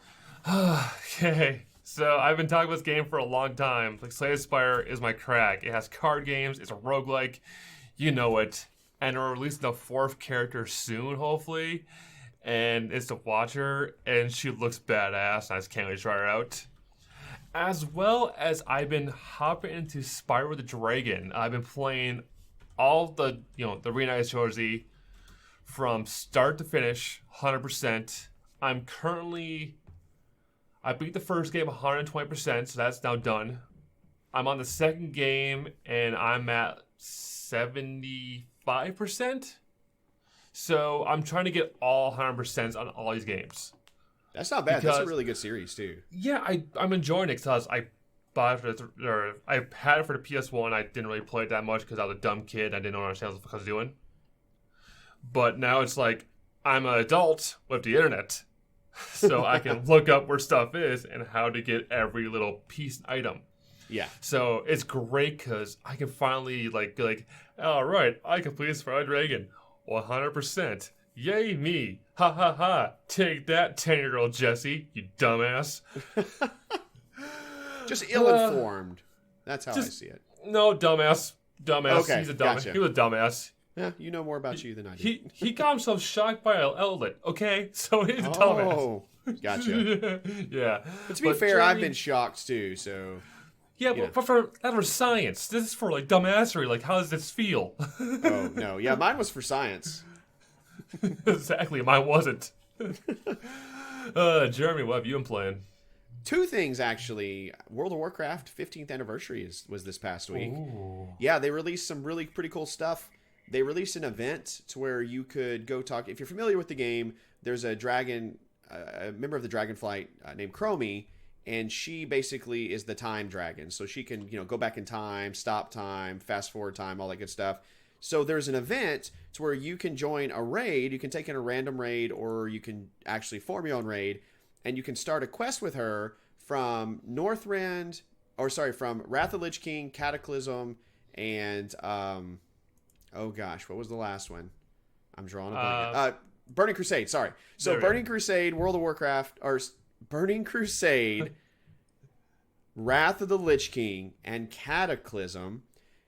Okay, so I've been talking about this game for a long time. Slay the Spire is my crack. It has card games, it's a roguelike, you know it. And we're releasing the 4th character soon, hopefully. And it's the Watcher, and she looks badass, and I just can't wait to try her out. As well as I've been hopping into Spyro the Dragon. I've been playing all the Reunited Trilogy from start to finish, 100%. I beat the first game 120%, so that's now done. I'm on the second game, and I'm at 75%. So I'm trying to get all 100% on all these games. That's not bad. That's a really good series, too. Yeah, I'm enjoying it because I bought it I had it for the PS1. I didn't really play it that much because I was a dumb kid. I didn't understand what I was doing. But now it's I'm an adult with the internet, so I can look up where stuff is and how to get every little piece and item. Yeah. So it's great because I can finally all right, I completed Spyro Dragon 100%. Yay me! Ha ha ha! Take that, 10-year-old Jessee, you dumbass. Just ill-informed. That's how I see it. No, dumbass. Okay, He's a dumbass. gotcha. He was a dumbass. Yeah, you know more about you than I do. He got himself shocked by an outlet. Okay, so he's a dumbass. Oh, gotcha. Yeah. But to be fair, I've been shocked too. So. Yeah, but that was science. This is for dumbassery. How does this feel? Oh no, yeah, mine was for science. Exactly, mine wasn't. Jeremy, what have you been playing? Two things actually. World of Warcraft 15th anniversary was this past week. Ooh. Yeah, they released some really pretty cool stuff. They released an event to where you could go talk. If you're familiar with the game, there's a dragon, a member of the Dragonflight named Chromie, and she basically is the time dragon. So she can, go back in time, stop time, fast forward time, all that good stuff. So there's an event to where you can join a raid. You can take in a random raid, or you can actually form your own raid, and you can start a quest with her from from Wrath of the Lich King, Cataclysm, and oh gosh, what was the last one? I'm drawing a blank. Burning Crusade, sorry. So Burning Crusade, World of Warcraft, or Burning Crusade, Wrath of the Lich King, and Cataclysm.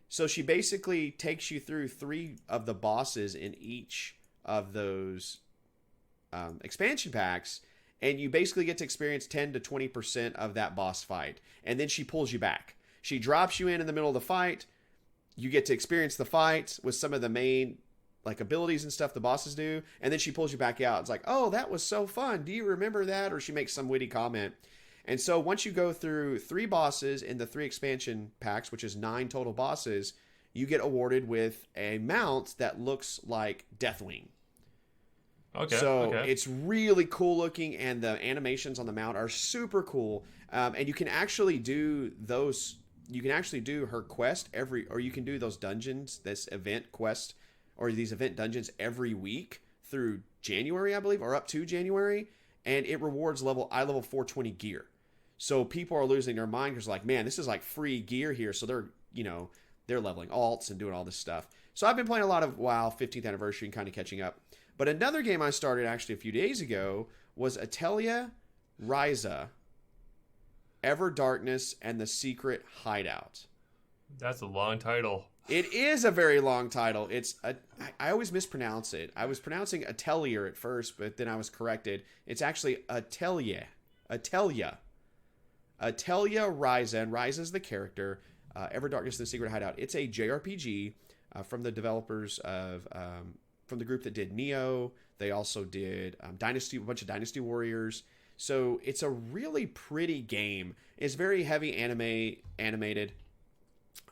So she basically takes you through 3 of the bosses in each of those expansion packs, and you basically get to experience 10 to 20% of that boss fight. And then she pulls you back. She drops you in the middle of the fight. You get to experience the fight with some of the main abilities and stuff the bosses do, and then she pulls you back out. It's like, oh, that was so fun. Do you remember that? Or she makes some witty comment. And so once you go through 3 bosses in the 3 expansion packs, which is 9 total bosses, you get awarded with a mount that looks like Deathwing. Okay. So it's really cool looking, and the animations on the mount are super cool. And you can actually do those. You can actually do her quest or you can do those dungeons, this event quest, or these event dungeons every week through January, I believe, or up to January, and it rewards eye level 420 gear. So people are losing their mind because man, this is free gear here. So they're leveling alts and doing all this stuff. So I've been playing a lot of WoW 15th anniversary and kind of catching up. But another game I started actually a few days ago was Atelier, Ryzen, Ever Darkness, and the Secret Hideout. That's a long title. It is a very long title. I always mispronounce it. I was pronouncing Atelier at first, but then I was corrected. It's actually Atelier. Atelier Ryzen. Ryzen's the character. Ever Darkness, the Secret Hideout. It's a JRPG from the developers of from the group that did Neo. They also did a bunch of Dynasty Warriors. So it's a really pretty game. It's very heavy animated.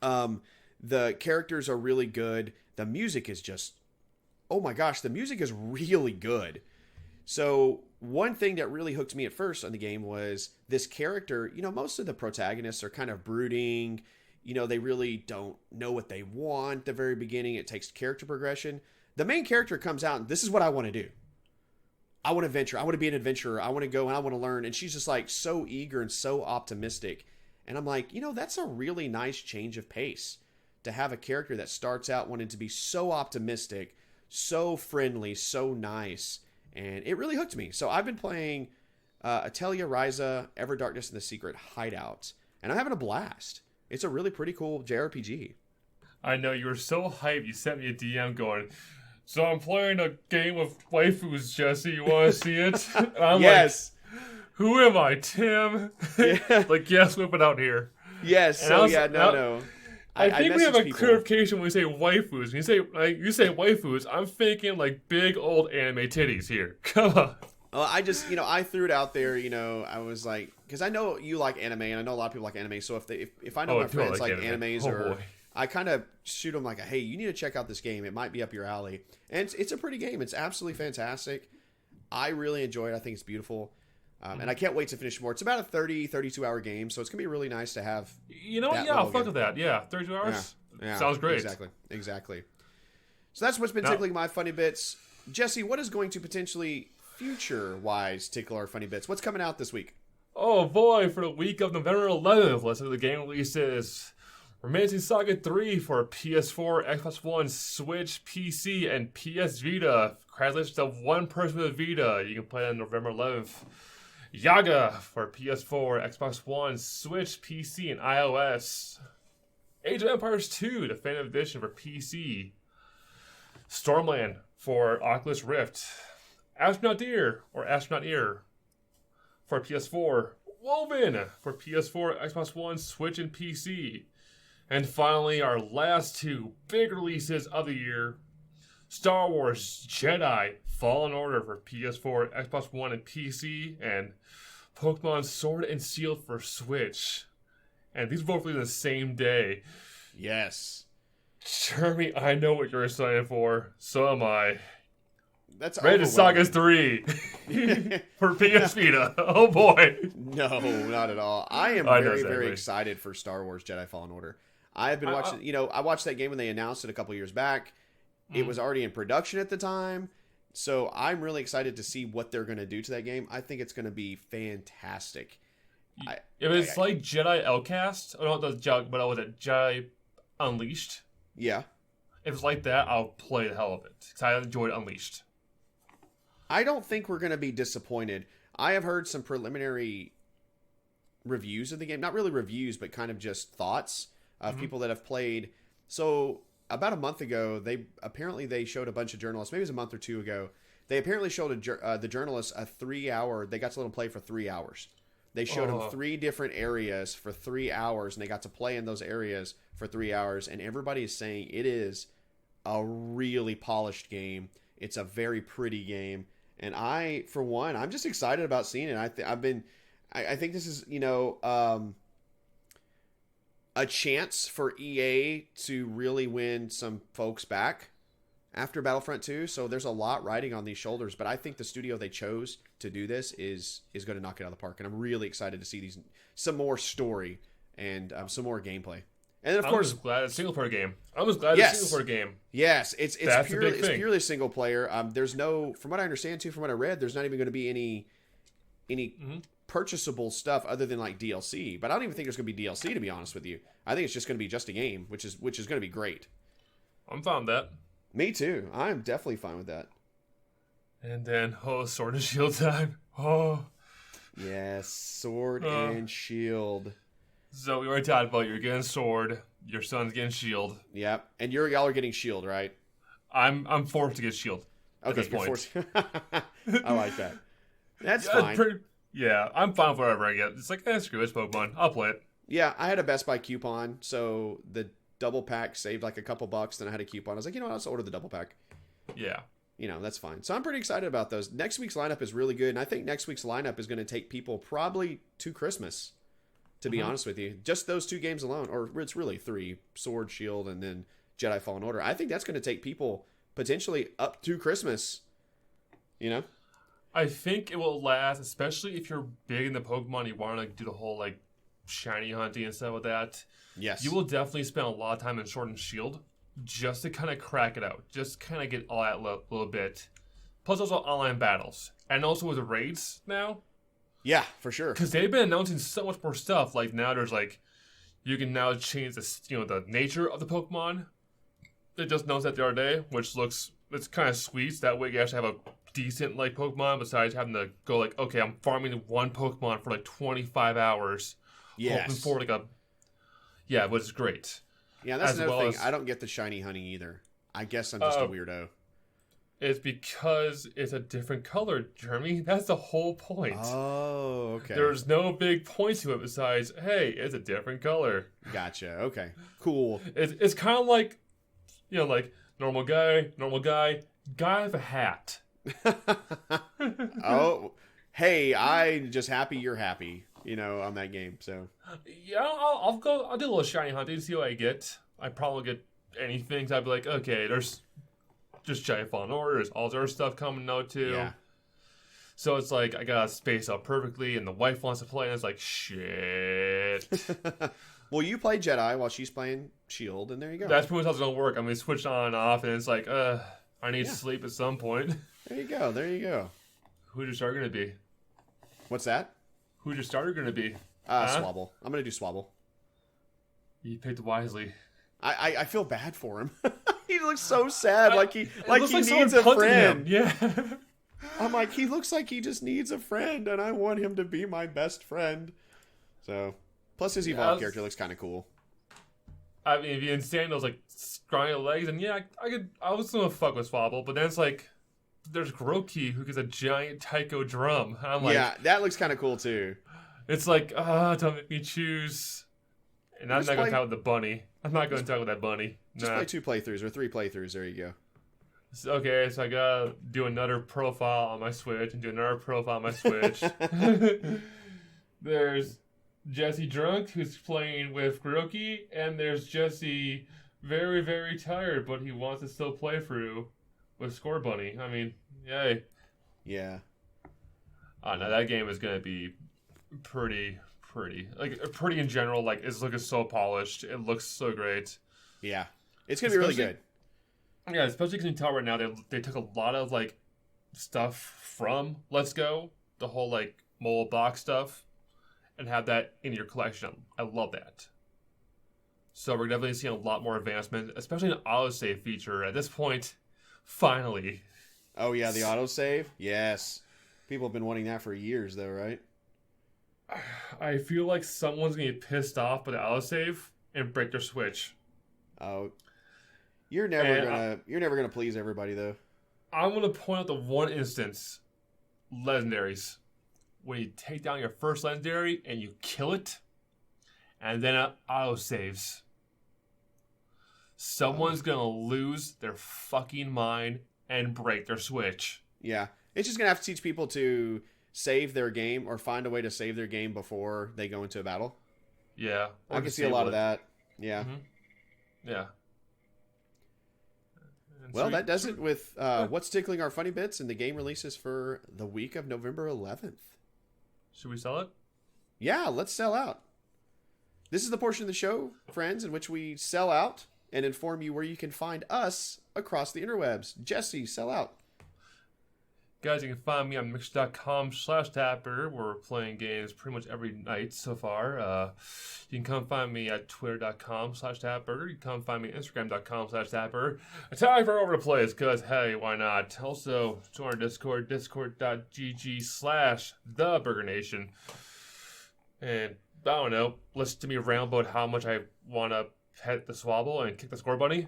The characters are really good. The music is just, oh my gosh, the music is really good. So one thing that really hooked me at first on the game was this character. Most of the protagonists are kind of brooding. They really don't know what they want at the very beginning. It takes character progression. The main character comes out and this is what I want to do. I want to venture. I want to be an adventurer. I want to go and I want to learn. And she's just so eager and so optimistic. And I'm like, that's a really nice change of pace to have a character that starts out wanting to be so optimistic, so friendly, so nice. And it really hooked me. So I've been playing Atelier, Ryzen, Ever Darkness, and the Secret Hideout. And I'm having a blast. It's a really pretty cool JRPG. I know, you were so hyped. You sent me a DM going, so I'm playing a game of waifus, Jesse. You want to see it? And I'm yes. Who am I, Tim? Yeah. Yes, whip it out here. Yes. And So no. I think we have a clarification when we say waifus. When you say waifus, I'm thinking big old anime titties here. Come on. Well, I just, I threw it out there, I was like, because I know you like anime, and I know a lot of people like anime, so if I know my friends like animes, or I kind of shoot them hey, you need to check out this game. It might be up your alley. And it's a pretty game. It's absolutely fantastic. I really enjoy it. I think it's beautiful. And I can't wait to finish more. It's about a 32 hour game, so it's going to be really nice to have. I'll fuck with that. Yeah, 32 hours? Yeah, sounds great. Exactly. So that's what's been tickling my funny bits. Jesse, what is going to potentially future-wise tickle our funny bits? What's coming out this week? Oh boy, for the week of November 11th, let's look at the game releases. Romancing Saga 3 for PS4, Xbox One, Switch, PC, and PS Vita. Congratulations to one person with a Vita. You can play it on November 11th. Yaga for PS4, Xbox One, Switch, PC, and iOS. Age of Empires 2 Definitive Edition for PC. Stormland for Oculus Rift. Astronaut Deer or Astronaut Ear for PS4. Woven for PS4, Xbox One, Switch, and PC. And finally, our last two big releases of the year. Star Wars Jedi Fallen Order for PS4, Xbox One, and PC. And Pokemon Sword and Shield for Switch. And these both released the same day. Yes. Jeremy, I know what you're excited for. So am I. That's Rated Sagas 3 for PS Vita. Oh boy. No, not at all. I am very excited for Star Wars Jedi Fallen Order. I have been watching, I watched that game when they announced it a couple years back. It was already in production at the time. So I'm really excited to see what they're going to do to that game. I think it's going to be fantastic. If it's like Jedi Outcast, I don't know but was it Jedi Unleashed? Yeah. If it's like that, I'll play the hell of it. Because I enjoyed Unleashed. I don't think we're going to be disappointed. I have heard some preliminary reviews of the game. Not really reviews, but kind of just thoughts of people that have played. So about a month ago, they showed a bunch of journalists. Maybe it was a month or two ago. They apparently showed the journalists a 3-hour. They got to let them play for 3 hours. They showed them 3 different areas for 3 hours, and they got to play in those areas for 3 hours. And everybody is saying it is a really polished game. It's a very pretty game. And I, for one, I'm just excited about seeing it. I think this is, a chance for EA to really win some folks back after Battlefront 2. So there's a lot riding on these shoulders, but I think the studio they chose to do this is going to knock it out of the park. And I'm really excited to see some more story and some more gameplay. And then, of course, I'm just glad it's a single player game. I'm just glad it's a single player game. Yes, it's purely single player. There's no, from what I understand too, from what I read, there's not even going to be any purchasable stuff other than like DLC. But I don't even think there's going to be DLC, to be honest with you. I think it's just going to be just a game, which is going to be great. I'm fine with that. Me too. I'm definitely fine with that. And then, Sword and Shield time. Oh. Yes, Sword and Shield. So we already talked about you're getting Sword, your son's getting Shield. Yep, and y'all are getting Shield, right? I'm forced to get Shield. Okay, at this point. I like that. That's fine. I'm fine with whatever I get. It's like, screw it, it's Pokemon. I'll play it. Yeah, I had a Best Buy coupon, so the double pack saved like a couple bucks. Then I had a coupon. I was like, I'll just order the double pack. Yeah. That's fine. So I'm pretty excited about those. Next week's lineup is really good, and I think next week's lineup is going to take people probably to Christmas, to be honest with you. Just those 2 games alone, or it's really 3, Sword, Shield, and then Jedi Fallen Order. I think that's going to take people potentially up to Christmas, I think it will last, especially if you're big in the Pokemon, you want to do the whole, shiny hunting and stuff with that. Yes. You will definitely spend a lot of time in Sword and Shield just to kind of crack it out. Just kind of get all that little bit. Plus also online battles. And also with the raids now. Yeah, for sure. Because they've been announcing so much more stuff. Like now there's you can now change the nature of the Pokemon. They just announced that the other day, which it's kind of sweet. So that way you actually have a decent Pokemon besides having to go okay, I'm farming one Pokemon for 25 hours. Yes. Hoping for which is great. Yeah, that's another thing. I don't get the shiny honey either. I guess I'm just a weirdo. It's because it's a different color, Jeremy. That's the whole point. Oh, okay. There's no big point to it besides, hey, it's a different color. Gotcha. Okay. Cool. It's kind of like, normal guy, guy with a hat. Oh, hey, I'm just happy you're happy, on that game. So yeah, I'll do a little shiny hunting, see what I get. I probably get anything. So I'd be like, okay, there's just Giant Fallen Order. There's all their stuff coming out too. Yeah. So it's I gotta space out perfectly, and the wife wants to play, and it's like, shit. Well, you play Jedi while she's playing Shield, and there you go. That's pretty much how it's gonna work. I mean, switch on and off, and it's I need to sleep at some point. There you go. Who's your star gonna be? What's that? Who's your starter going to be? Swabble. I'm going to do Swabble. You picked wisely. I feel bad for him. He looks so sad, like he needs a someone friend. him. Yeah. I'm like, he looks like he just needs a friend, and I want him to be my best friend. So, plus his evolved character looks kind of cool. I mean, if you understand those like scrawny legs, and yeah, I was gonna fuck with Swabble, but then it's like, there's Groki who gets a giant taiko drum. I'm like, yeah, that looks kind of cool too. It's like, don't make me choose. And I'm not going to talk with the bunny. I'm not going to talk with that bunny. Just play 2 playthroughs or 3 playthroughs. There you go. Okay, so I got to do another profile on my Switch and do another profile on my Switch. There's Jessee Drunk, who's playing with Groki, and there's Jessee very, very tired, but he wants to still play through with Score Bunny. I mean, yay. Yeah. Oh, no, that game is going to be pretty. Like, pretty in general. Like, it's looking so polished. It looks so great. Yeah. It's going to be really good. Yeah, especially because you can tell right now they took a lot of, like, stuff from Let's Go. The whole, like, mobile box stuff. And have that in your collection. I love that. So we're definitely seeing a lot more advancement, especially an autosave feature. At this point, finally. Oh, yeah, the autosave? Yes. People have been wanting that for years, though, right? I feel like someone's going to get pissed off by the autosave and break their Switch. Oh. You're never gonna please everybody, though. I'm going to point out the one instance. Legendaries. When you take down your first legendary and you kill it, and then it autosaves. Someone's going to lose their fucking mind and break their Switch. Yeah. It's just going to have to teach people to save their game or find a way to save their game before they go into a battle. Yeah. I can see a lot of that. Yeah. Mm-hmm. Yeah. Well, that does it with what's tickling our funny bits and the game releases for the week of November 11th. Should we sell it? Yeah, let's sell out. This is the portion of the show, friends, in which we sell out and inform you where you can find us across the interwebs. Jessee, sell out. Guys, you can find me on mixer.com/tapper. We're playing games pretty much every night so far. You can come find me at twitter.com/tapper. You can come find me at instagram.com/tapper. I tag for over the place because, hey, why not? Also, join our Discord, discord.gg/theburgernation. And, I don't know, listen to me ramble about how much I want to pet the Swabble and kick the Score Bunny.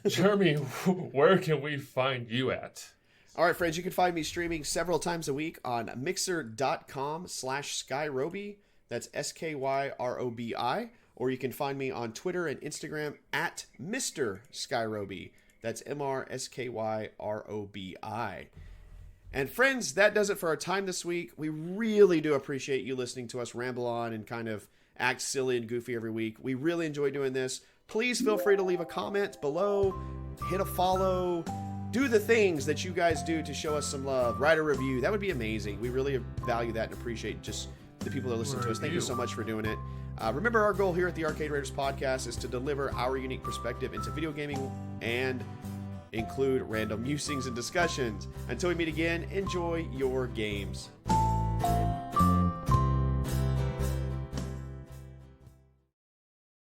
Jeremy, where can we find you at? All right, friends, you can find me streaming several times a week on mixer.com/Skyroby. That's SKYROBI. Or you can find me on Twitter and Instagram at Mr. Skyroby. That's MRSKYROBI. And friends, that does it for our time this week. We really do appreciate you listening to us ramble on and kind of act silly and goofy every week. We really enjoy doing this. Please feel free to leave a comment below, hit a follow, do the things that you guys do to show us some love. Write a review. That would be amazing. We really value that and appreciate just the people that listen to us. Thank you so much for doing it. Remember, our goal here at the Arcade Raiders podcast is to deliver our unique perspective into video gaming and include random musings and discussions. Until we meet again, enjoy your games.